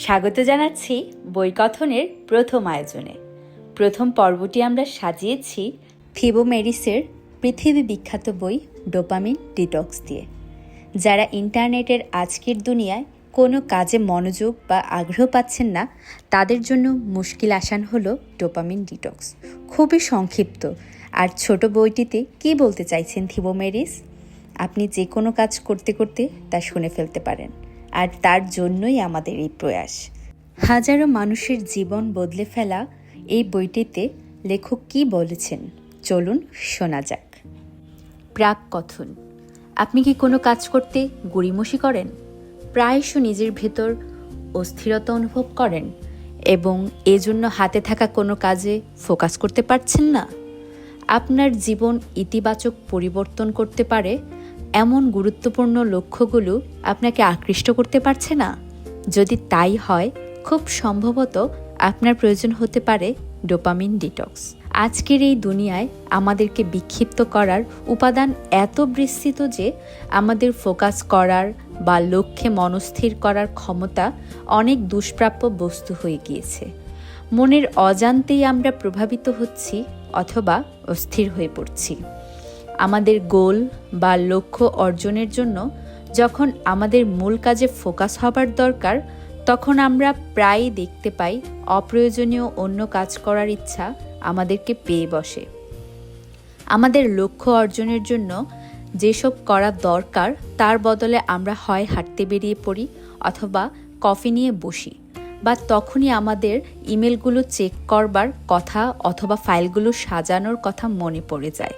স্বাগত জানাচ্ছি বই কথনের প্রথম আয়োজনে। প্রথম পর্বটি আমরা সাজিয়েছি থিবো মেরিসের পৃথিবী বিখ্যাত বই ডোপামিন ডিটক্স দিয়ে। যারা ইন্টারনেটের আজকের দুনিয়ায় কোনো কাজে মনোযোগ বা আগ্রহ পাচ্ছেন না, তাদের জন্য মুশকিল আসান হলো ডোপামিন ডিটক্স। খুবই সংক্ষিপ্ত আর ছোট বইটিতে কী বলতে চাইছেন থিবো মেরিস, আপনি যে কোনো কাজ করতে করতে তা শুনে ফেলতে পারেন। আর তার জন্যই আমাদের এই প্রয়াস। হাজারো মানুষের জীবন বদলে ফেলা এই বইটিতে লেখক কী বলেছেন, চলুন শোনা যাক। প্রাক কথন। আপনি কি কোনো কাজ করতে গড়িমসি করেন? প্রায়শ নিজের ভেতর অস্থিরতা অনুভব করেন এবং এজন্য হাতে থাকা কোনো কাজে ফোকাস করতে পারছেন না? আপনার জীবন ইতিবাচক পরিবর্তন করতে পারে এমন গুরুত্বপূর্ণ লক্ষ্যগুলো আপনাকে আকৃষ্ট করতে পারছে না? যদি তাই হয়, খুব সম্ভবত আপনার প্রয়োজন হতে পারে ডোপামিন ডিটক্স। আজকের এই দুনিয়ায় আমাদেরকে বিক্ষিপ্ত করার উপাদান এত বিস্তৃত যে আমাদের ফোকাস করার বা লক্ষ্যে মনস্থির করার ক্ষমতা অনেক দুষ্প্রাপ্য বস্তু হয়ে গিয়েছে। মনের অজান্তেই আমরা প্রভাবিত হচ্ছি অথবা অস্থির হয়ে পড়ছি। আমাদের গোল বা লক্ষ্য অর্জনের জন্য যখন আমাদের মূল কাজে ফোকাস হবার দরকার, তখন আমরা প্রায়ই দেখতে পাই অপ্রয়োজনীয় অন্য কাজ করার ইচ্ছা আমাদেরকে পেয়ে বসে। আমাদের লক্ষ্য অর্জনের জন্য যেসব করা দরকার তার বদলে আমরা হয় হাঁটতে বেরিয়ে পড়ি অথবা কফি নিয়ে বসি, বা তখনই আমাদের ইমেলগুলো চেক করবার কথা অথবা ফাইলগুলো সাজানোর কথা মনে পড়ে যায়।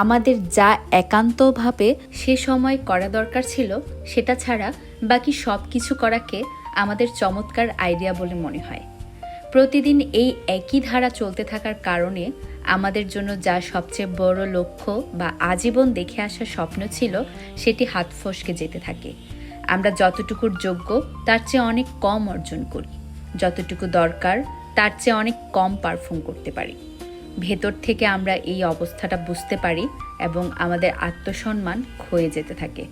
আমাদের যা একান্তভাবে সে সময় করা দরকার ছিল সেটা ছাড়া বাকি সব কিছু করাকে আমাদের চমৎকার আইডিয়া বলে মনে হয়। প্রতিদিন এই একই ধারা চলতে থাকার কারণে আমাদের জন্য যা সবচেয়ে বড় লক্ষ্য বা আজীবন দেখে আসা স্বপ্ন ছিল, সেটি হাত ফসকে যেতে থাকে। আমরা যতটুকুর যোগ্য তার চেয়ে অনেক কম অর্জন করি, যতটুকু দরকার তার চেয়ে অনেক কম পারফর্ম করতে পারি। ভেতর থেকে আমরা এই অবস্থাটা বুঝতে পারি এবং আমাদের আত্মসম্মান ক্ষয়ে যেতে থাকে।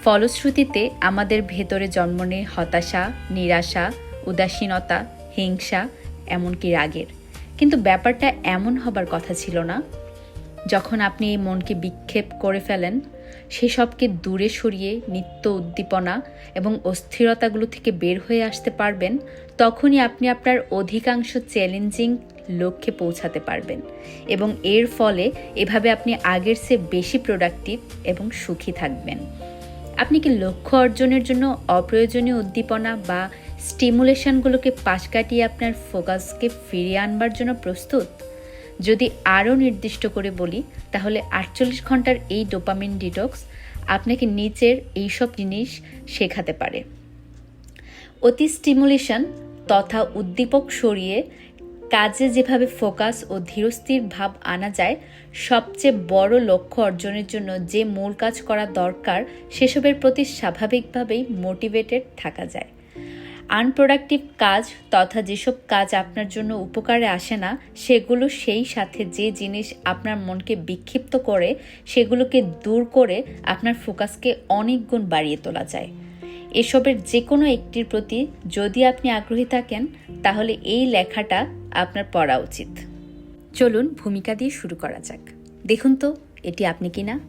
ফলশ্রুতিতে আমাদের ভেতরে জন্ম নেয় হতাশা, নিরাশা, উদাসীনতা, হিংসা, এমনকি রাগের। কিন্তু ব্যাপারটা এমন হবার কথা ছিল না। যখন আপনি এই মনকে বিক্ষেপ করে ফেলেন, সেসবকে দূরে সরিয়ে নিত্য উদ্দীপনা এবং অস্থিরতাগুলো থেকে বের হয়ে আসতে পারবেন, তখনই আপনি আপনার অধিকাংশ চ্যালেঞ্জিং লক্ষ্যে পৌঁছাতে পারবেন এবং এর ফলে এভাবে আপনি আগের চেয়ে বেশি প্রোডাক্টিভ এবং সুখী থাকবেন। আপনি কি লক্ষ্য অর্জনের জন্য অপ্রয়োজনীয় উদ্দীপনা বা স্টিমুলেশনগুলোকে পাশ কাটিয়ে আপনার ফোকাসকে ফিরিয়ে আনবার জন্য প্রস্তুত? যদি আরও নির্দিষ্ট করে বলি, তাহলে 48 ঘন্টার এই ডোপামিন ডিটক্স আপনাকে নিচের এইসব জিনিস শেখাতে পারে। অতি স্টিমুলেশন তথা উদ্দীপক সরিয়ে কাজে যেভাবে ফোকাস ও ধীরস্থির ভাব আনা যায়, সবচেয়ে বড় লক্ষ্য অর্জনের জন্য যে মূল কাজ করা দরকার সেসবের প্রতি স্বাভাবিকভাবেই মোটিভেটেড থাকা যায়। আনপ্রোডাক্টিভ কাজ তথা যেসব কাজ আপনার জন্য উপকারে আসে না, সেগুলো সেই সাথে যে জিনিস আপনার মনকে বিক্ষিপ্ত করে, সেগুলোকে দূর করে আপনার ফোকাসকে অনেক গুণ বাড়িয়ে তোলা যায়। এসবের যে কোনো একটির প্রতি যদি আপনি আগ্রহী থাকেন, তাহলে এই লেখাটা আপনার পড়া উচিত। চলুন ভূমিকা দিয়ে শুরু করা যাক। দেখুন তো এটি আপনি কিনা।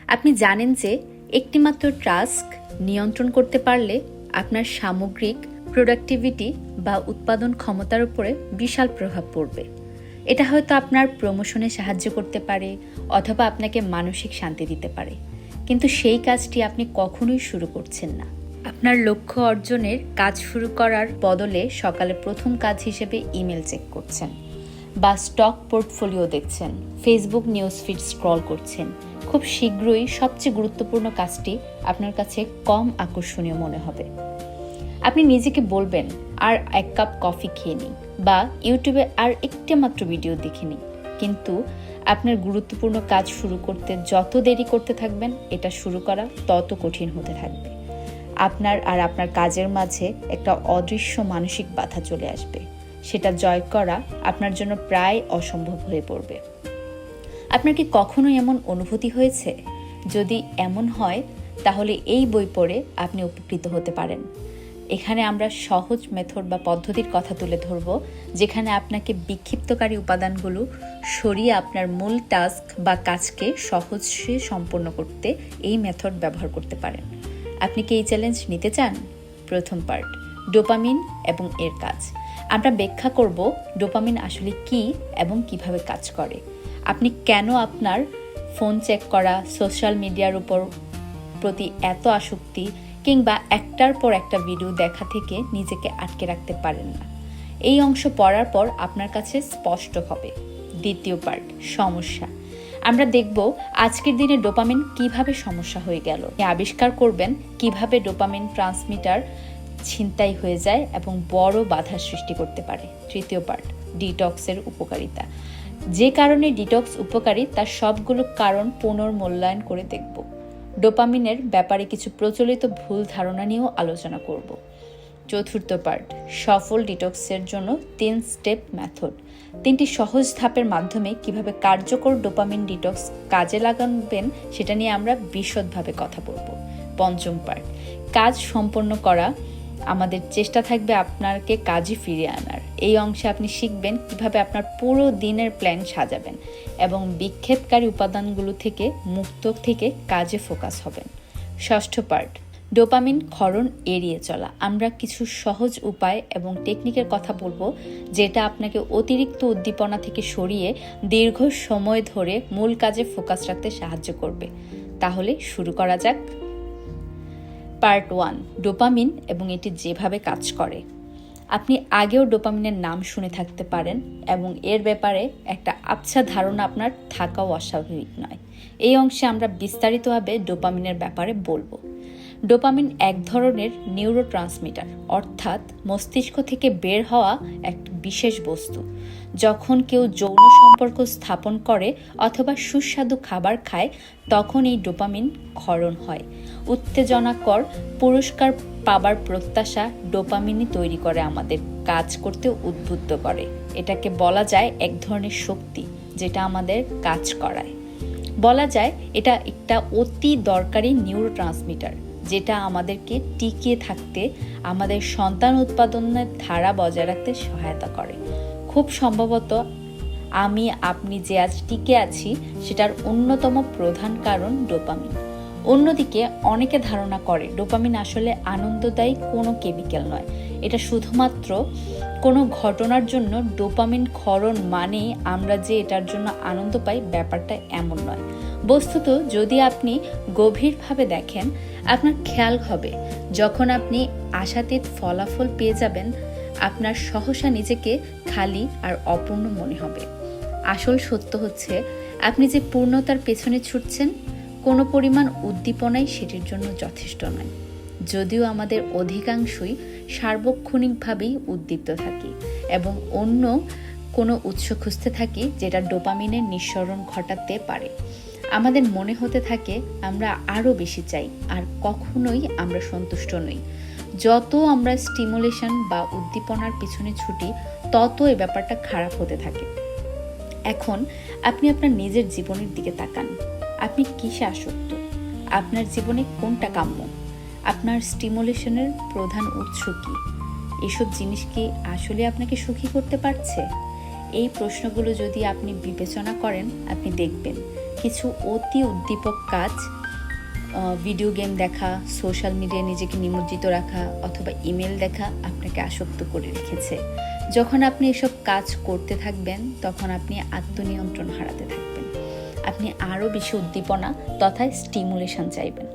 আপনি জানেন যে একটিমাত্র টাস্ক নিয়ন্ত্রণ করতে পারলে আপনার সামগ্রিক প্রোডাক্টিভিটি বা উৎপাদন ক্ষমতার উপরে বিশাল প্রভাব পড়বে। এটা হয়তো আপনার প্রমোশনে সাহায্য করতে পারে অথবা আপনাকে মানসিক শান্তি দিতে পারে, কিন্তু সেই কাজটি আপনি কখনোই শুরু করছেন না। আপনার লক্ষ্য অর্জনের কাজ শুরু করার বদলে সকালে প্রথম কাজ হিসেবে ইমেল চেক করছেন, বা স্টক পোর্টফোলিও দেখছেন, ফেসবুক নিউজ ফিড স্ক্রল করছেন। খুব শীঘ্রই সবচেয়ে গুরুত্বপূর্ণ কাজটি আপনার কাছে কম আকর্ষণীয় মনে হবে। আপনি নিজেকে বলবেন, আর এক কাপ কফি খেয়ে নিই, বা ইউটিউবে আর একটি মাত্র ভিডিও দেখে নিই। কিন্তু আপনার গুরুত্বপূর্ণ কাজ শুরু করতে যত দেরি করতে থাকবেন, এটা শুরু করা তত কঠিন হতে থাকবে। আপনার আর আপনার কাজের মাঝে একটা অদৃশ্য মানসিক বাধা চলে আসবে। সেটা জয় করা আপনার জন্য প্রায় অসম্ভব হয়ে পড়বে। আপনার কি কখনো এমন অনুভূতি হয়েছে? যদি এমন হয়, তাহলে এই বই পড়ে আপনি উপকৃত হতে পারেন। এখানে আমরা সহজ মেথড বা পদ্ধতির কথা তুলে ধরব, যেখানে আপনাকে বিক্ষিপ্তকারী উপাদানগুলো সরিয়ে আপনার মূল টাস্ক বা কাজকে সহজে সম্পন্ন করতে এই মেথড ব্যবহার করতে পারেন। আপনি কি এই চ্যালেঞ্জ নিতে চান? প্রথম পার্ট, ডোপামিন এবং এর কাজ। আমরা ব্যাখ্যা করব ডোপামিন আসলে কি এবং কিভাবে কাজ করে। আপনি কেন আপনার ফোন চেক করা, সোশ্যাল মিডিয়ার উপর প্রতি এত আসক্তি কিংবা একটার পর একটা ভিডিও দেখা থেকে নিজেকে আটকে রাখতে পারেন না। এই অংশ পড়ার পর আপনার কাছে স্পষ্ট হবে। দ্বিতীয় পার্ট, সমস্যা। আমরা দেখব আজকের দিনে ডোপামিন কিভাবে সমস্যা হয়ে গেল। আবিষ্কার করবেন কিভাবে ডোপামিন ট্রান্সমিটার ছিনতাই হয়ে যায় এবং বড় বাধার সৃষ্টি করতে পারে। তৃতীয় পার্ট, ডিটক্সের উপকারিতা। যে কারণে ডিটক্স উপকারী তার সবগুলো কারণ পুনর্মূল্যায়ন করে দেখব। ডোপামিনের ব্যাপারে কিছু প্রচলিত ভুল ধারণা নিয়েও আলোচনা করব। চতুর্থ পার্ট, সফল ডিটক্সের জন্য 3 স্টেপ মেথড। 3টি সহজ ধাপের মাধ্যমে কিভাবে কার্যকর ডোপামিন ডিটক্স কাজে লাগাবেন সেটা নিয়ে আমরা বিশদভাবে কথা বলবো। পঞ্চম পার্ট, কাজ সম্পন্ন করা। আমাদের চেষ্টা থাকবে আপনাকে কাজে ফিরিয়ে আনার। এই অংশে আপনি শিখবেন কিভাবে আপনার পুরো দিনের প্ল্যান সাজাবেন এবং বিক্ষেপকারী উপাদানগুলো থেকে মুক্ত থেকে কাজে ফোকাস হবেন। ষষ্ঠ পার্ট, ডোপামিন ক্ষরণ এড়িয়ে চলা। আমরা কিছু সহজ উপায় এবং টেকনিকের কথা বলবো, যেটা আপনাকে অতিরিক্ত উদ্দীপনা থেকে সরিয়ে দীর্ঘ সময় ধরে মূল কাজে ফোকাস রাখতে সাহায্য করবে। তাহলে শুরু করা যাক। পার্ট 1, ডোপামিন এবং এটি যেভাবে কাজ করে। আপনি আগেও ডোপামিনের নাম শুনে থাকতে পারেন এবং এর ব্যাপারে একটা আবছা ধারণা আপনার থাকাও অস্বাভাবিক নয়। এই অংশে আমরা বিস্তারিতভাবে ডোপামিনের ব্যাপারে বলবো। ডোপামিন এক ধরনের নিউরোট্রান্সমিটার, অর্থাৎ মস্তিষ্ক থেকে বের হওয়া এক বিশেষ বস্তু। যখন কেউ যৌন সম্পর্ক স্থাপন করে অথবা সুস্বাদু খাবার খায়, তখন এই ডোপামিন ক্ষরণ হয়। উত্তেজনাকর পুরস্কার পাবার প্রত্যাশা ডোপামিনই তৈরি করে, আমাদের কাজ করতে উদ্বুদ্ধ করে। এটাকে বলা যায় এক ধরনের শক্তি, যেটা আমাদের কাজ করায়। বলা যায় এটা একটা অতি দরকারি নিউরোট্রান্সমিটার, যেটা আমাদেরকে টিকিয়ে থাকতে, আমাদের সন্তান উৎপাদনের ধারা বজায় রাখতে সহায়তা করে। খুব সম্ভবত আপনি যে আজ টিকে আছি সেটার অন্যতম প্রধান কারণ ডোপামিন। অন্যদিকে অনেকে ধারণা করে ডোপামিন আসলে আনন্দদায়ী কোনো কেমিক্যাল নয়। এটা শুধুমাত্র কোনো ঘটনার জন্য ডোপামিন ক্ষরণ মানে আমরা যে এটার জন্য আনন্দ পাই, ব্যাপারটা এমন নয়। বস্তুত যদি আপনি গভীরভাবে দেখেন, আপনার খেয়াল হবে যখন আপনি আশাতীত ফলাফল পেয়ে যাবেন, আপনার সহসা নিজেকে খালি আর অপূর্ণ মনে হবে। আসল সত্য হচ্ছে, আপনি যে পূর্ণতার পেছনে ছুটছেন, কোনো পরিমাণ উদ্দীপনাই সেটির জন্য যথেষ্ট নয়। যদিও আমাদের অধিকাংশই সার্বক্ষণিকভাবেই উদ্দীপ্ত থাকি এবং অন্য কোনো উৎস খুঁজতে থাকি যেটা ডোপামিনের নিঃসরণ ঘটাতে পারে। আমাদের মনে হতে থাকে আমরা আরও বেশি চাই, আর কখনোই আমরা সন্তুষ্ট নই। যত আমরা স্টিমুলেশন বা উদ্দীপনার পিছনে ছুটি, তত এই ব্যাপারটা খারাপ হতে থাকে। এখন আপনি আপনার নিজের জীবনের দিকে তাকান। আপনি কিসে আসক্ত? আপনার জীবনে কোনটা কাম্য? আপনার স্টিমুলেশনের প্রধান উৎস কি? এসব জিনিস কি আসলে আপনাকে সুখী করতে পারছে? এই প্রশ্নগুলো যদি আপনি বিবেচনা করেন, আপনি দেখবেন কিছু অতি উদ্দীপক কাজ, ভিডিও গেম দেখা, সোশ্যাল মিডিয়ায় নিজেকে নিমজ্জিত রাখা অথবা ইমেল দেখা আপনাকে আসক্ত করে রেখেছে। যখন আপনি এসব কাজ করতে থাকবেন, তখন আপনি আত্মনিয়ন্ত্রণ হারাতে থাকবেন। আপনি আরও বেশি উদ্দীপনা তথা স্টিমুলেশন চাইবেন।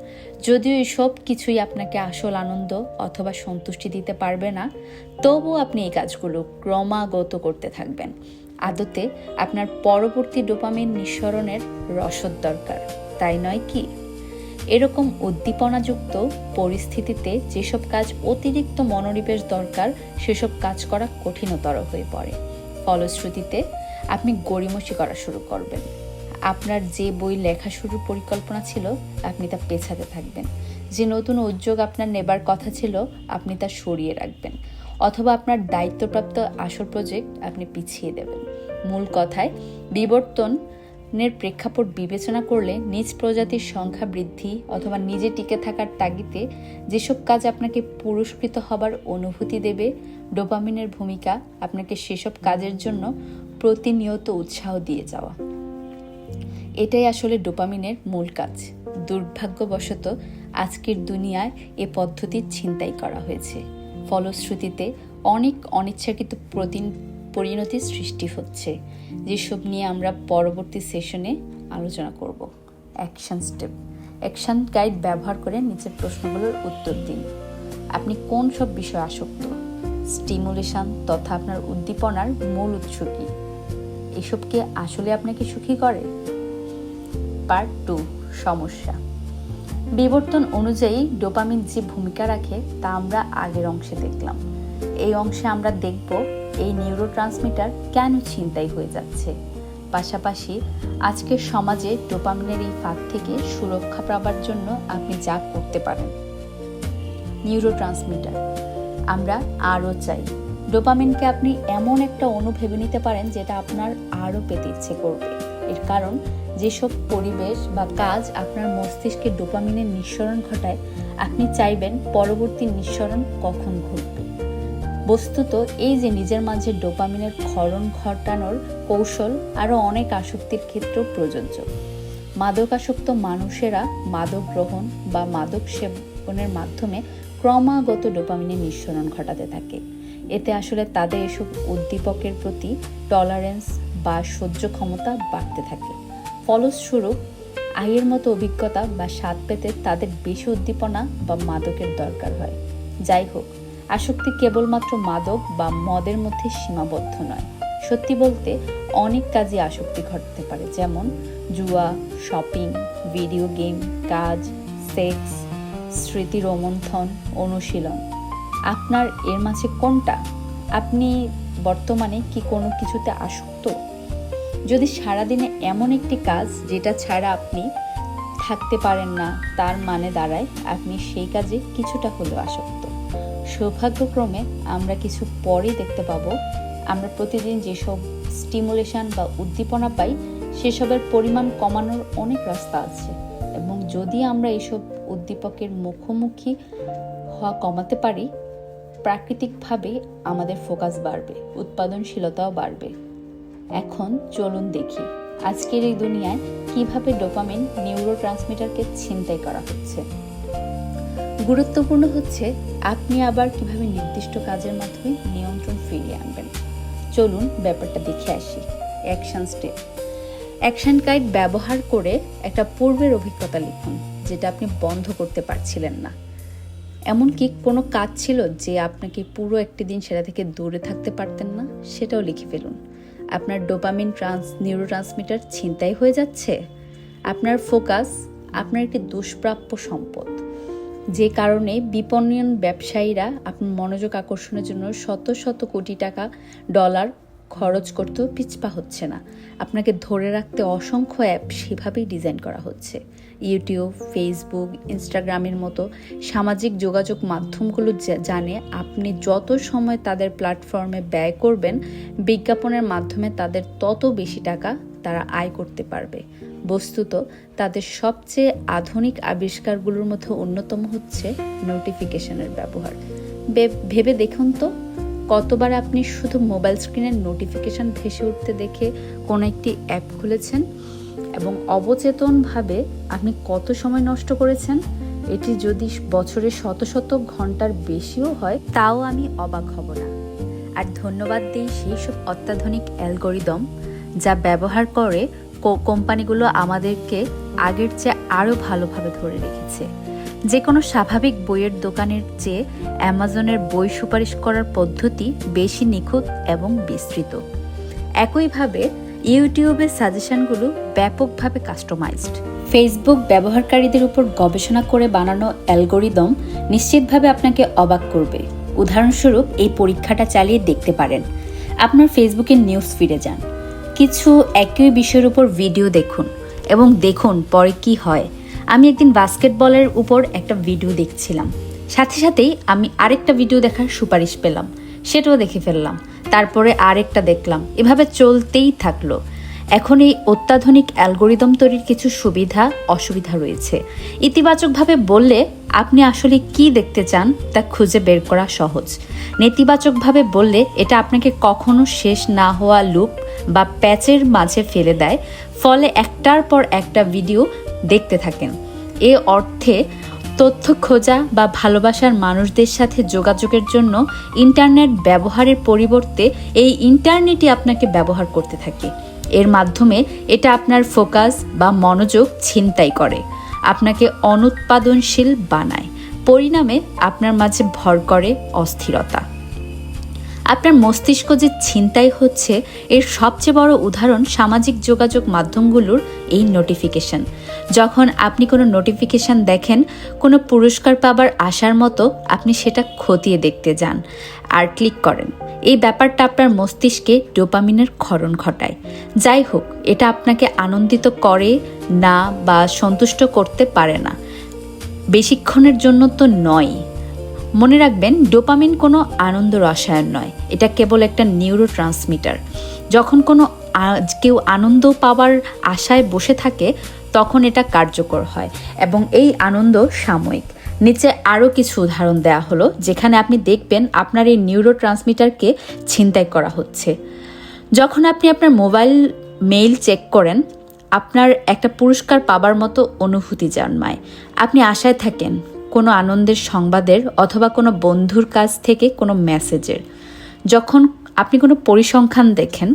যদিও এসব কিছুই আপনাকে আসল আনন্দ অথবা সন্তুষ্টি দিতে পারবে না, তবুও আপনি এই কাজগুলো ক্রমাগত করতে থাকবেন। আদতে আপনার পরবর্তী ডোপামিন নিঃসরণের রসদ দরকার, তাই নয় কি? এরকম উদ্দীপনাযুক্ত পরিস্থিতিতে যেসব কাজ অতিরিক্ত মনোনিবেশ দরকার, সেসব কাজ করা কঠিনতর হয়ে পড়ে। ফলশ্রুতিতে আপনি গড়িমসি করা শুরু করবেন। আপনার যে বই লেখা শুরুর পরিকল্পনা ছিল, আপনি তা পেছাতে থাকবেন। যে নতুন উদ্যোগ আপনার নেবার কথা ছিল, আপনি তা সরিয়ে রাখবেন। অথবা আপনার দায়িত্বপ্রাপ্ত আসল প্রজেক্ট আপনি পিছিয়ে দেবেন। মূল কথায়, বিবর্তন ডোপামিনের প্রেক্ষাপট বিবেচনা করলে নিজ প্রজাতির সংখ্যা বৃদ্ধি অথবা নিজে টিকে থাকার তাগিদে যেসব কাজ আপনাকে পুরস্কৃত হবার অনুভূতি দেবে, ডোপামিনের ভূমিকা আপনাকে সেসব কাজের জন্য প্রতিনিয়ত উৎসাহ দিয়ে যাওয়া। এটাই আসলে ডোপামিনের মূল কাজ। দুর্ভাগ্যবশত আজকের দুনিয়ায় এ পদ্ধতির ছিনতাই করা হয়েছে। ফলশ্রুতিতে অনেক অনিচ্ছাকৃত পরিণতির সৃষ্টি হচ্ছে, যেসব নিয়ে আমরা পরবর্তী সেশনে আলোচনা করব। Action step. অ্যাকশন গাইড ব্যবহার করে নিচের প্রশ্নগুলোর উত্তর দিন। আপনি কোন সব বিষয়ে আসক্ত? স্টিমুলেশন তথা আপনার উদ্দীপনার মূল উৎস কী? এসব কি আসলে আপনাকে সুখী করে? পার্ট 2, সমস্যা। বিবর্তন অনুযায়ী ডোপামিন যে ভূমিকা রাখে তা আমরা আগের অংশে দেখলাম। এই অংশে আমরা দেখব এই নিউরোট্রান্সমিটার কেন ছিনতাই হয়ে যাচ্ছে। পাশাপাশি আজকের সমাজে ডোপামিনের এই ফাঁদ থেকে সুরক্ষা পাবার জন্য আপনি যা করতে পারেন। নিউরোট্রান্সমিটার আমরা আরও চাই। ডোপামিনকে আপনি এমন একটা অণু ভেবে নিতে পারেন যেটা আপনার আরও পেতে ইচ্ছে করবে। এর কারণ যেসব পরিবেশ বা কাজ আপনার মস্তিষ্কে ডোপামিনের নিঃসরণ ঘটায়, আপনি চাইবেন পরবর্তী নিঃসরণ কখন ঘটবে। বস্তুত এই যে নিজের মাঝে ডোপামিনের ক্ষরণ ঘটানোর কৌশল আরও অনেক আসক্তির ক্ষেত্রেও প্রযোজ্য। মাদকাসক্ত মানুষেরা মাদক গ্রহণ বা মাদক সেবনের মাধ্যমে ক্রমাগত ডোপামিনের নিঃসরণ ঘটাতে থাকে। এতে আসলে তাদের এসব উদ্দীপকের প্রতি টলারেন্স বা সহ্য ক্ষমতা বাড়তে থাকে। ফলস্বরূপ আগের মতো অভিজ্ঞতা বা স্বাদ পেতে তাদের বেশি উদ্দীপনা বা মাদকের দরকার হয়। যাই হোক, আসক্তি কেবলমাত্র মাদক বা মদের মধ্যে সীমাবদ্ধ নয়। সত্যি বলতে অনেক কাজে আসক্তি ঘটতে পারে, যেমন জুয়া, শপিং, ভিডিও গেম, কাজ, সেক্স, স্মৃতি রোমন্থন, অনুশীলন। আপনার এর মাঝে কোনটা? আপনি বর্তমানে কি কোনো কিছুতে আসক্ত? যদি সারাদিনে এমন একটি কাজ যেটা ছাড়া আপনি থাকতে পারেন না, তার মানে দাঁড়ায় আপনি সেই কাজে কিছুটা হলেও আসক্ত। সৌভাগ্যক্রমে আমরা কিছু পরেই দেখতে পাবো, আমরা প্রতিদিন যেসব স্টিমুলেশন বা উদ্দীপনা পাই সেসবের পরিমাণ কমানোর অনেক রাস্তা আছে, এবং যদি আমরা এসব উদ্দীপকের মুখোমুখি হওয়া কমাতে পারি, প্রাকৃতিকভাবে আমাদের ফোকাস বাড়বে, উৎপাদনশীলতাও বাড়বে। এখন চলুন দেখি আজকের এই দুনিয়ায় কিভাবে ডোপামিন নিউরোট্রান্সমিটারকে ছিনতাই করা হচ্ছে। গুরুত্বপূর্ণ হচ্ছে আপনি আবার কিভাবে নির্দিষ্ট কাজের মাধ্যমে নিয়ন্ত্রণ ফিরিয়ে আনবেন। চলুন ব্যাপারটা দেখে আসি। Action step. অ্যাকশন গাইড ব্যবহার করে একটা পূর্বের অভিজ্ঞতা লিখুন যেটা আপনি বন্ধ করতে পারছিলেন না। এমনকি কোনো কাজ ছিল যে আপনাকে পুরো একটি দিন সেটা থেকে দূরে থাকতে পারতেন না, সেটাও লিখে ফেলুন। আপনার ডোপামিন নিউরোট্রান্সমিটার ছিনতাই হয়ে যাচ্ছে। আপনার ফোকাস আপনার একটি দুষ্প্রাপ্য সম্পদ, যে কারণে বিপণন ব্যবসায়ীরা আপনার মনোযোগ আকর্ষণের জন্য শত শত কোটি টাকা ডলার খরচ করতেও পিছপা হচ্ছে না। আপনাকে ধরে রাখতে অসংখ্য অ্যাপ সেভাবেই ডিজাইন করা হচ্ছে। ইউটিউব, ফেসবুক, ইনস্টাগ্রামের মতো সামাজিক যোগাযোগ মাধ্যমগুলো জানে আপনি যত সময় তাদের প্ল্যাটফর্মে ব্যয় করবেন, বিজ্ঞাপনের মাধ্যমে তাদের তত বেশি টাকা তারা আয় করতে পারবে। বস্তুত তাদের সবচেয়ে আধুনিক আবিষ্কারগুলোর মধ্যে অন্যতম হচ্ছে নোটিফিকেশনের ব্যবহার। ভেবে দেখুন তো, কতবার আপনি শুধু মোবাইল স্ক্রিনের নোটিফিকেশন ভেসে উঠতে দেখে কোনো একটি অ্যাপ খুলেছেন এবং অবচেতনভাবে আপনি কত সময় নষ্ট করেছেন। এটি যদি বছরে শত শত ঘন্টার বেশিও হয় তাও আমি অবাক হব না। আর ধন্যবাদ দিই সেই সব অত্যাধুনিক অ্যালগরিদম যা ব্যবহার করে কোম্পানিগুলো আমাদেরকে আগের চেয়ে আরও ভালোভাবে ধরে রেখেছে। যে কোনো স্বাভাবিক বইয়ের দোকানের চেয়ে অ্যামাজনের বই সুপারিশ করার পদ্ধতি বেশি নিখুঁত এবং বিস্তৃত। একইভাবে ইউটিউবের সাজেশনগুলো ব্যাপকভাবে কাস্টমাইজড। ফেসবুক ব্যবহারকারীদের উপর গবেষণা করে বানানো অ্যালগরিদম নিশ্চিতভাবে আপনাকে অবাক করবে। উদাহরণস্বরূপ এই পরীক্ষাটা চালিয়ে দেখতে পারেন। আপনার ফেসবুকের নিউজ ফিডে যান, কিছু একই বিষয়ের উপর ভিডিও দেখুন এবং দেখুন পরে কি হয়। আমি একদিন বাস্কেটবলের উপর একটা ভিডিও দেখছিলাম, সাথে সাথেই আমি আরেকটা ভিডিও দেখার সুপারিশ পেলাম, সেটাও দেখে ফেললাম, তারপরে আরেকটা দেখলাম, এভাবে চলতেই থাকলো। এখন এই অত্যাধুনিক অ্যালগোরিদম তৈরির কিছু সুবিধা অসুবিধা রয়েছে। ইতিবাচকভাবে বললে আপনি আসলে কি দেখতে চান তা খুঁজে বের করা সহজ। নেতিবাচকভাবে বললে এটা আপনাকে কখনো শেষ না হওয়া লুপ বা প্যাচের মাঝে ফেলে দেয়, ফলে একটার পর একটা ভিডিও দেখতে থাকেন। এ অর্থে তথ্য খোঁজা বা ভালোবাসার মানুষদের সাথে যোগাযোগের জন্য ইন্টারনেট ব্যবহারের পরিবর্তে এই ইন্টারনেটই আপনাকে ব্যবহার করতে থাকে। এর মাধ্যমে এটা আপনার ফোকাস বা মনোযোগ ছিনতাই করে, আপনাকে অনুৎপাদনশীল বানায়, পরিণামে আপনার মাঝে ভর করে অস্থিরতা। আপনার মস্তিষ্ক যে ছিনতাই হচ্ছে এর সবচেয়ে বড় উদাহরণ সামাজিক যোগাযোগ মাধ্যমগুলোর এই নোটিফিকেশন। যখন আপনি কোনো নোটিফিকেশন দেখেন কোনো পুরস্কার পাবার আশার মতো, আপনি সেটা খতিয়ে দেখতে যান আর ক্লিক করেন। এই ব্যাপারটা আপনার মস্তিষ্কে ডোপামিনের ক্ষরণ ঘটায়। যাই হোক, এটা আপনাকে আনন্দিত করে না বা সন্তুষ্ট করতে পারে না, বেশিক্ষণের জন্য তো নয়। মনে রাখবেন, ডোপামিন কোনো আনন্দ রসায়ন নয়, এটা কেবল একটা নিউরো ট্রান্সমিটার। যখন কেউ আনন্দ পাওয়ার আশায় বসে থাকে তখন এটা কার্যকর হয় এবং এই আনন্দ সাময়িক। নিচে আরও কিছু উদাহরণ দেওয়া হলো যেখানে আপনি দেখবেন আপনার এই নিউরো ট্রান্সমিটারকে ছিনতাই করা হচ্ছে। যখন আপনি আপনার মোবাইল মেইল চেক করেন, আপনার একটা পুরস্কার পাবার মতো অনুভূতি জন্মায়। আপনি আশায় থাকেন কোনো আনন্দের সংবাদের অথবা কোনো বন্ধুর কাছ থেকে কোনো মেসেজের। যখন আপনি কোনো পরিসংখ্যান দেখেন,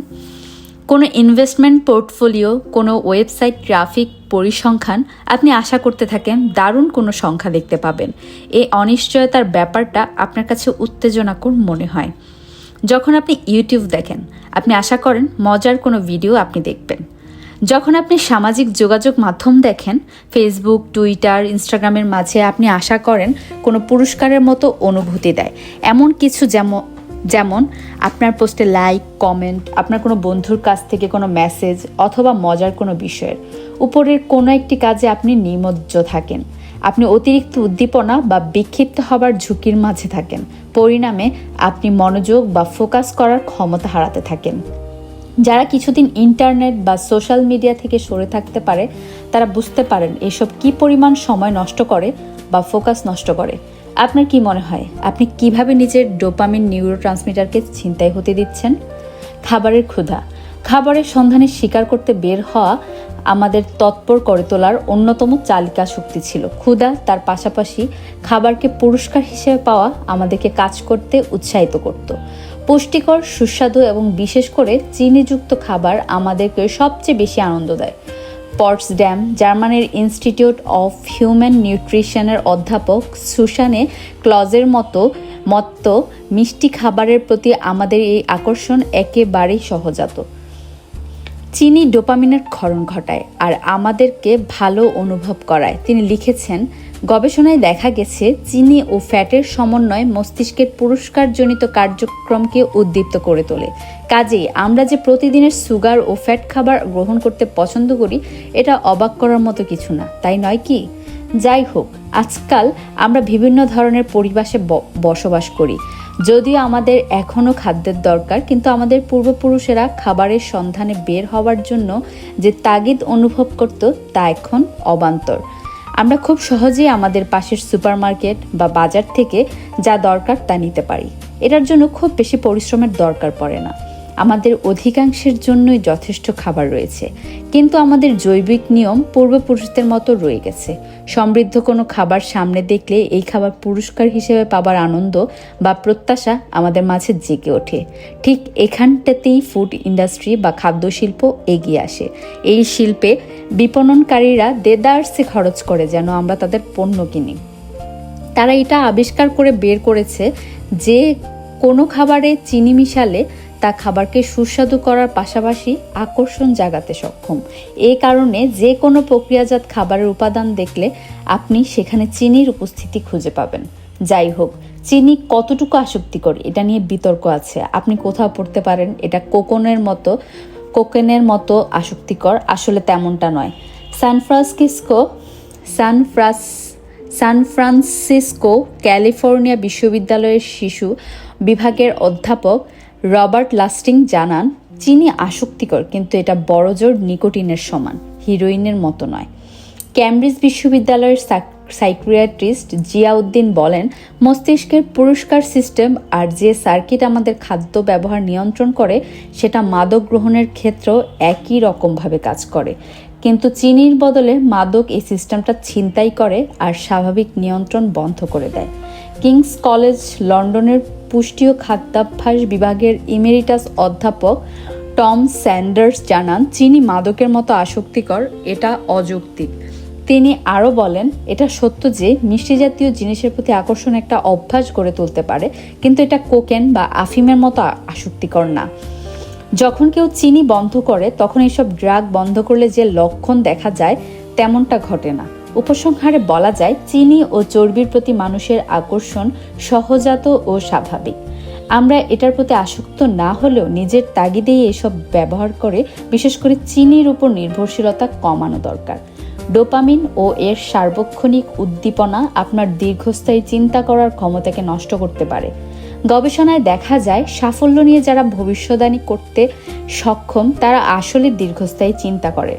কোনো ইনভেস্টমেন্ট পোর্টফোলিও, কোনো ওয়েবসাইট ট্রাফিক পরিসংখ্যান, আপনি আশা করতে থাকেন দারুণ কোনো সংখ্যা দেখতে পাবেন। এই অনিশ্চয়তার ব্যাপারটা আপনার কাছে উত্তেজনাকর মনে হয়। যখন আপনি ইউটিউব দেখেন, আপনি আশা করেন মজার কোনো ভিডিও আপনি দেখবেন। যখন আপনি সামাজিক যোগাযোগ মাধ্যম দেখেন, ফেসবুক, টুইটার, ইনস্টাগ্রামের মাঝে আপনি আশা করেন কোনো পুরস্কারের মতো অনুভূতি দেয় এমন কিছু, যেমন আপনার পোস্টে লাইক, কমেন্ট, আপনার কোনো বন্ধুর কাছ থেকে কোনো মেসেজ অথবা মজার কোনো বিষয়ের উপরের কোনো একটি কাজে আপনি নিমজ্জ থাকেন। আপনি অতিরিক্ত উদ্দীপনা বা বিক্ষিপ্ত হবার ঝুঁকির মাঝে থাকেন, পরিণামে আপনি মনোযোগ বা ফোকাস করার ক্ষমতা হারাতে থাকেন। যারা কিছুদিন ইন্টারনেট বা সোশ্যাল মিডিয়া থেকে সরে থাকতে পারে তারা বুঝতে পারেন এসব কী পরিমাণ সময় নষ্ট করে বা ফোকাস নষ্ট করে। আপনার কি মনে হয় আপনি কিভাবে নিজের ডোপামিন নিউরো ট্রান্সমিটারকে ছিনতাই হতে দিচ্ছেন? খাবারের ক্ষুধা। খাবারের সন্ধানে শিকার করতে বের হওয়া আমাদের তৎপর করে তোলার অন্যতম চালিকা শক্তি ছিল। ক্ষুধা, তার পাশাপাশি খাবারকে পুরস্কার হিসেবে পাওয়া আমাদেরকে কাজ করতে উৎসাহিত করত। পুষ্টিকর, সুস্বাদু এবং বিশেষ করে চিনিযুক্ত খাবার আমাদেরকে সবচেয়ে বেশি আনন্দ দেয়। পটসড্যাম, জার্মানির ইনস্টিটিউট অফ হিউম্যান নিউট্রিশনের অধ্যাপক সুসানে ক্লজের মতো মিষ্টি খাবারের প্রতি আমাদের এই আকর্ষণ একেবারেই সহজাত। চিনি ডোপামিনের ক্ষরণ ঘটায় আর আমাদেরকে ভালো অনুভব করায়। তিনি লিখেছেন, গবেষণায় দেখা গেছে চিনি ও ফ্যাটের সমন্বয় মস্তিষ্কের পুরস্কারজনিত কার্যক্রমকে উদ্দীপ্ত করে তোলে। কাজেই আমরা যে প্রতিদিনের সুগার ও ফ্যাট খাবার গ্রহণ করতে পছন্দ করি এটা অবাক করার মতো কিছু না, তাই নয় কি? যাই হোক, আজকাল আমরা বিভিন্ন ধরনের পরিবেশে বসবাস করি। যদিও আমাদের এখনও খাদ্যের দরকার, কিন্তু আমাদের পূর্বপুরুষেরা খাবারের সন্ধানে বের হওয়ার জন্য যে তাগিদ অনুভব করত তা এখন অবান্তর। আমরা খুব সহজেই আমাদের পাশের সুপারমার্কেট বা বাজার থেকে যা দরকার তা নিতে পারি। এটার জন্য খুব বেশি পরিশ্রমের দরকার পড়ে না। আমাদের অধিকাংশের জন্যই যথেষ্ট খাবার রয়েছে, কিন্তু আমাদের জৈবিক নিয়ম পূর্বপুরুষদের মতো রয়ে গেছে। সমৃদ্ধ কোনো খাবার সামনে দেখলে এই খাবার পুরস্কার হিসেবে পাবার আনন্দ বা প্রত্যাশা আমাদের মাঝে জেগে ওঠে। ঠিক এখানটাতেই ফুড ইন্ডাস্ট্রি বা খাদ্য শিল্প এগিয়ে আসে। এই শিল্পে বিপণনকারীরা দেদারসে খরচ করে যেন আমরা তাদের পণ্য কিনি। তারা এটা আবিষ্কার করে বের করেছে যে কোনো খাবারে চিনি মিশালে তা খাবারকে সুস্বাদু করার পাশাপাশি আকর্ষণ জাগাতে সক্ষম। এই কারণে যে কোনো প্রক্রিয়াজাত খাবারের উপাদান দেখলে আপনি সেখানে চিনির উপস্থিতি খুঁজে পাবেন। যাই হোক, চিনি কতটুকু আসক্তিকর এটা নিয়ে বিতর্ক আছে। আপনি কোথাও পড়তে পারেন এটা কোকেনের মতো আসক্তিকর, আসলে তেমনটা নয়। সান ফ্রান্সিসকো ক্যালিফোর্নিয়া বিশ্ববিদ্যালয়ের শিশু বিভাগের অধ্যাপক রবার্ট লাস্টিং জানান, চিনি আসক্তিকর, কিন্তু এটা বড়জোর নিকোটিনের সমান, হিরোইনের মতো নয়। ক্যামব্রিজ বিশ্ববিদ্যালয়ের সাইকিয়াট্রিস্ট জিয়াউদ্দিন বলেন, মস্তিষ্কের পুরস্কার সিস্টেম আর যে সার্কিট আমাদের খাদ্য ব্যবহার নিয়ন্ত্রণ করে সেটা মাদক গ্রহণের ক্ষেত্রেও একই রকমভাবে কাজ করে। কিন্তু চিনির বদলে মাদক এই সিস্টেমটা ছিনতাই করে আর স্বাভাবিক নিয়ন্ত্রণ বন্ধ করে দেয়। কিংস কলেজ লন্ডনের পুষ্টি ও খাদ্যাভ্যাস বিভাগের ইমেরিটাস অধ্যাপক টম স্যান্ডার্স জানান, চিনি মাদকের মতো আসক্তিকর, এটা অযৌক্তিক। তিনি আরও বলেন, এটা সত্য যে মিষ্টি জাতীয় জিনিসের প্রতি আকর্ষণ একটা অভ্যাস গড়ে তুলতে পারে, কিন্তু এটা কোকেন বা আফিমের মতো আসক্তিকর না। যখন কেউ চিনি বন্ধ করে তখন এইসব ড্রাগ বন্ধ করলে যে লক্ষণ দেখা যায় তেমনটা ঘটে না। উপসংহারে বলা যায়, চিনি ও চর্বির প্রতি মানুষের আকর্ষণ সহজাত ও স্বাভাবিক। আমরা এটার প্রতি আসক্ত না হলেও নিজের তাগিদেই এসব ব্যবহার করে, বিশেষ করে চিনির উপর নির্ভরশীলতা কমানো দরকার। ডোপামিন ও এর সার্বক্ষণিক উদ্দীপনা আপনার দীর্ঘস্থায়ী চিন্তা করার ক্ষমতাকে নষ্ট করতে পারে। গবেষণায় দেখা যায়, সাফল্য নিয়ে যারা ভবিষ্যদ্বাণী করতে সক্ষম তারা আসলে দীর্ঘস্থায়ী চিন্তা করে।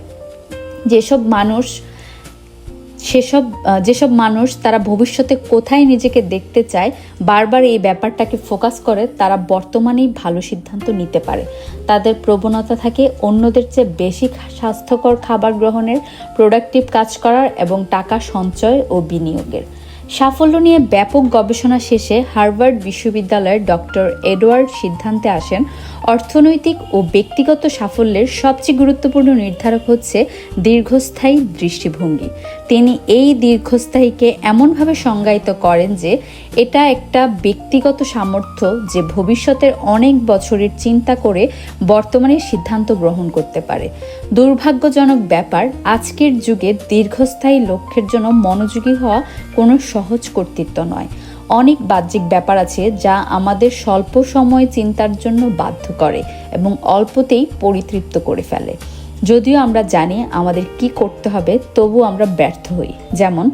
যেসব মানুষ তারা ভবিষ্যতে কোথায় নিজেকে দেখতে চায় বারবার এই ব্যাপারটাকে ফোকাস করে, তারা বর্তমানেই ভালো সিদ্ধান্ত নিতে পারে। তাদের প্রবণতা থাকে অন্যদের চেয়ে বেশি স্বাস্থ্যকর খাবার গ্রহণের, প্রোডাক্টিভ কাজ করার এবং টাকা সঞ্চয় ও বিনিয়োগের। সাফল্য নিয়ে ব্যাপক গবেষণা শেষে হার্ভার্ড বিশ্ববিদ্যালয়ের ডক্টর এডওয়ার্ড সিদ্ধান্তে আসেন, অর্থনৈতিক ও ব্যক্তিগত সাফল্যের সবচেয়ে গুরুত্বপূর্ণ নির্ধারক হচ্ছে দীর্ঘস্থায়ী দৃষ্টিভঙ্গি। তিনি এই দীর্ঘস্থায়ীকে এমনভাবে সংজ্ঞায়িত করেন যে এটা একটা ব্যক্তিগত সামর্থ্য যে ভবিষ্যতের অনেক বছরের চিন্তা করে বর্তমানে সিদ্ধান্ত গ্রহণ করতে পারে। দুর্ভাগ্যজনক ব্যাপার, আজকের যুগে দীর্ঘস্থায়ী লক্ষ্যের জন্য মনোযোগী হওয়া কোনো সহজ কর্তৃত্ব নয়। অনেক বাহ্যিক ব্যাপার আছে যা আমাদের স্বল্প সময় চিন্তার জন্য বাধ্য করে এবং অল্পতেই পরিতৃপ্ত করে ফেলে। যদিও আমরা জানি আমাদের কি করতে হবে, তবু আমরা ব্যর্থ হই। যেমন,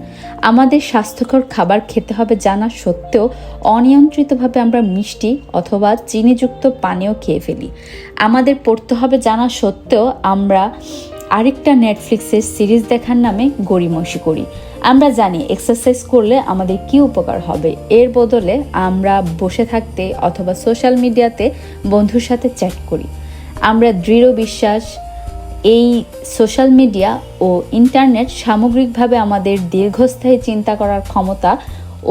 আমাদের স্বাস্থ্যকর খাবার খেতে হবে জানা সত্ত্বেও অনিয়ন্ত্রিতভাবে আমরা মিষ্টি অথবা চিনিযুক্ত পানীয় খেয়ে ফেলি। আমাদের পড়তে হবে জানা সত্ত্বেও আমরা আরেকটা নেটফ্লিক্সের সিরিজ দেখার নামে গড়িমসি করি। আমরা জানি এক্সারসাইজ করলে আমাদের কি উপকার হবে, এর বদলে আমরা বসে থাকতে অথবা সোশ্যাল মিডিয়াতে বন্ধুর সাথে চ্যাট করি। আমরা দৃঢ় বিশ্বাস এই সোশ্যাল মিডিয়া ও ইন্টারনেট সামগ্রিকভাবে আমাদের দীর্ঘস্থায়ী চিন্তা করার ক্ষমতা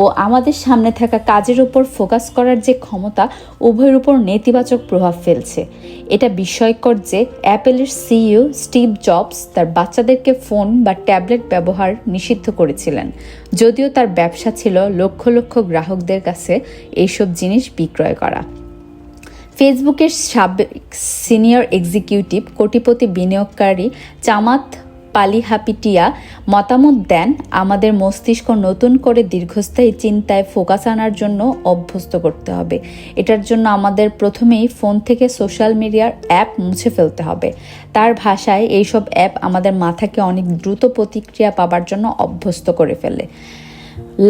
ও আমাদের সামনে থাকা কাজের উপর ফোকাস করার যে ক্ষমতা, উভয়ের উপর নেতিবাচক প্রভাব ফেলছে। এটা বিস্ময়কর যে অ্যাপেলের সিইও স্টিভ জবস তার বাচ্চাদেরকে ফোন বা ট্যাবলেট ব্যবহার নিষিদ্ধ করেছিলেন, যদিও তার ব্যবসা ছিল লক্ষ লক্ষ গ্রাহকদের কাছে এইসব জিনিস বিক্রয় করা। ফেসবুকের সাবেক সিনিয়র এক্সিকিউটিভ কোটিপতি বিনিয়োগকারী চামাত পালিহাপিটিয়া মতামত দেন, আমাদের মস্তিষ্ক নতুন করে দীর্ঘস্থায়ী চিন্তায় ফোকাস আনার জন্য অভ্যস্ত করতে হবে। এটার জন্য আমাদের প্রথমেই ফোন থেকে সোশ্যাল মিডিয়ার অ্যাপ মুছে ফেলতে হবে। তার ভাষায় এইসব অ্যাপ আমাদের মাথাকে অনেক দ্রুত প্রতিক্রিয়া পাবার জন্য অভ্যস্ত করে ফেলে।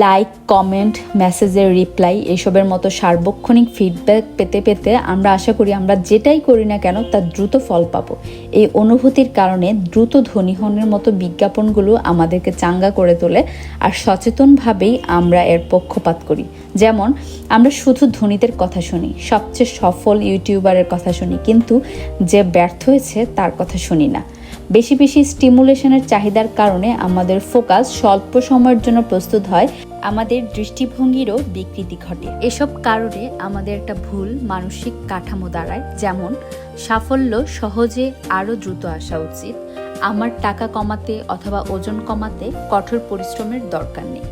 লাইক, কমেন্ট, মেসেজের রিপ্লাই, এসবের মতো সার্বক্ষণিক ফিডব্যাক পেতে পেতে আমরা আশা করি আমরা যেটাই করি না কেন তার দ্রুত ফল পাবো। এই অনুভূতির কারণে দ্রুত ধনী হনের মতো বিজ্ঞাপনগুলো আমাদেরকে চাঙ্গা করে তোলে, আর সচেতনভাবেই আমরা এর পক্ষপাত করি। যেমন, আমরা শুধু ধনীদের কথা শুনি, সবচেয়ে সফল ইউটিউবারের কথা শুনি, কিন্তু যে ব্যর্থ হয়েছে তার কথা শুনি না। বেশি বেশি স্টিমুলেশনের চাহিদার কারণে আমাদের ফোকাস স্বল্প সময়ের জন্য প্রস্তুত হয়, আমাদের দৃষ্টিভঙ্গিরও বিকৃতি ঘটে। এসব কারণে আমাদের একটা ভুল মানসিক কাঠামো দাঁড়ায়, যেমন সাফল্য সহজে আরও দ্রুত আসা উচিত, আমার টাকা কমাতে অথবা ওজন কমাতে কঠোর পরিশ্রমের দরকার নেই।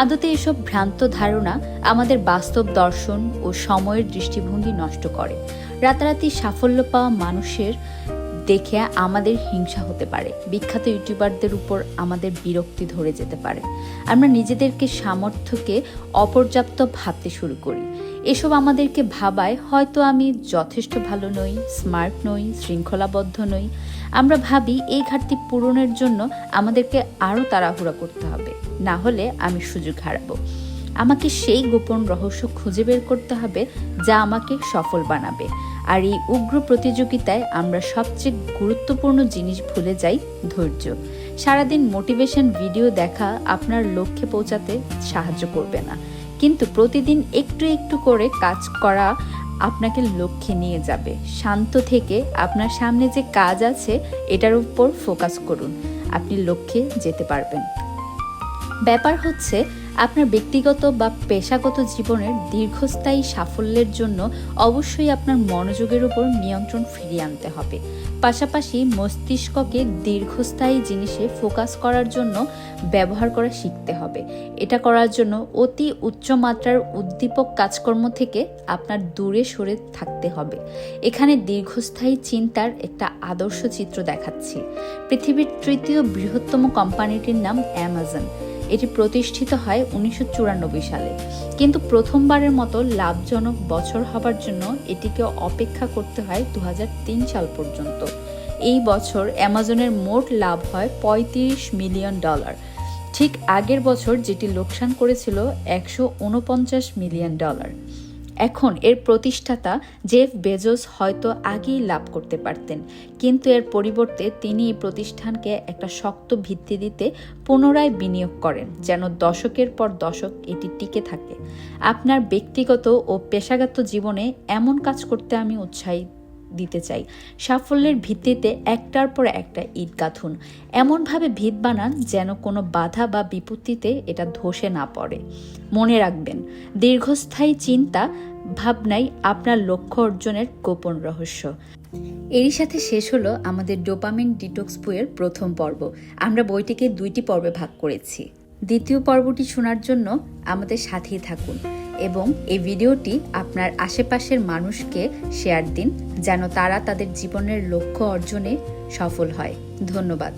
আদতে এসব ভ্রান্ত ধারণা আমাদের বাস্তব দর্শন ও সময়ের দৃষ্টিভঙ্গি নষ্ট করে। রাতারাতি সাফল্য পাওয়া মানুষের দেখে আমাদের হিংসা হতে পারে, বিখ্যাত ইউটিউবারদের উপর আমাদের বিরক্তি ধরে যেতে পারে। আমরা নিজেদেরকে সামর্থ্যকে অপর্যাপ্ত ভাবতে শুরু করি। এসব আমাদেরকে ভাবায় হয়তো আমি যথেষ্ট ভালো নই, স্মার্ট নই, শৃঙ্খলাবদ্ধ নই। আমরা ভাবি এই ঘাটতি পূরণের জন্য আমাদেরকে আরও তাড়াহুড়া করতে হবে, না হলে আমি সুযোগ হারাবো। আমাকে সেই গোপন রহস্য খুঁজে বের করতে হবে যা আমাকে সফল বানাবে। আর এই উগ্র প্রতিযোগিতায় আমরা সবচেয়ে গুরুত্বপূর্ণ জিনিস ভুলে যাই, ধৈর্য। সারাদিন মোটিভেশন ভিডিও দেখা আপনার লক্ষ্যে পৌঁছাতে সাহায্য করবে না, কিন্তু প্রতিদিন একটু একটু করে কাজ করা আপনাকে লক্ষ্যে নিয়ে যাবে। শান্ত থেকে আপনার সামনে যে কাজ আছে এটার উপর ফোকাস করুন, আপনি লক্ষ্যে যেতে পারবেন। ব্যাপার হচ্ছে আপনার ব্যক্তিগত বা পেশাগত জীবনের দীর্ঘস্থায়ী সাফল্যের জন্য অবশ্যই আপনার মনোযোগের উপর নিয়ন্ত্রণ ফিরিয়ে আনতে হবে। পাশাপাশি মস্তিষ্ককে দীর্ঘস্থায়ী জিনিসে ফোকাস করার জন্য ব্যবহার করা শিখতে হবে। এটা করার জন্য অতি উচ্চমাত্রার উদ্দীপক কাজকর্ম থেকে আপনার দূরে সরে থাকতে হবে। এখানে দীর্ঘস্থায়ী চিন্তার একটা আদর্শ চিত্র দেখাচ্ছি। পৃথিবীর তৃতীয় বৃহত্তম কোম্পানিটির নাম অ্যামাজন। এটি প্রতিষ্ঠিত হয় 1994 সালে, কিন্তু প্রথমবারের মতো লাভজনক বছর হবার জন্য এটিকে অপেক্ষা করতে হয় 2003 সাল পর্যন্ত। এই বছর অ্যামাজনের মোট লাভ হয় $35 মিলিয়ন, ঠিক আগের বছর যেটি লোকসান করেছিল $149 মিলিয়ন। এখন এর প্রতিষ্ঠাতা জেফ বেজোস হয়তো আগেই লাভ করতে পারতেন, কিন্তু এর পরিবর্তে তিনি এই প্রতিষ্ঠানকে একটা শক্ত ভিত্তি দিতে পুনরায় বিনিয়োগ করেন, যেন দশকের পর দশক এটি টিকে থাকে। আপনার ব্যক্তিগত ও পেশাগত জীবনে এমন কাজ করতে আমি উৎসাহ দিতে চাই। সাফল্যের ভিত্তিতে একটার পর একটা ইট গাঁথুন, এমনভাবে ভিত বানান যেন কোনো বাধা বা বিপত্তিতে এটা ধসে না পড়ে। মনে রাখবেন, দীর্ঘস্থায়ী চিন্তা ভাবনাই আপনার লক্ষ্য অর্জনের গোপন রহস্য। এরই সাথে শেষ হলো আমাদের ডোপামিন ডিটক্স বইয়ের প্রথম পর্ব। আমরা বইটিকে 2টি পর্বে ভাগ করেছি। দ্বিতীয় পর্বটি শোনার জন্য আমাদের সাথেই থাকুন এবং এই ভিডিওটি আপনার আশেপাশের মানুষকে শেয়ার দিন, যেন তারা তাদের জীবনের লক্ষ্য অর্জনে সফল হয়। ধন্যবাদ।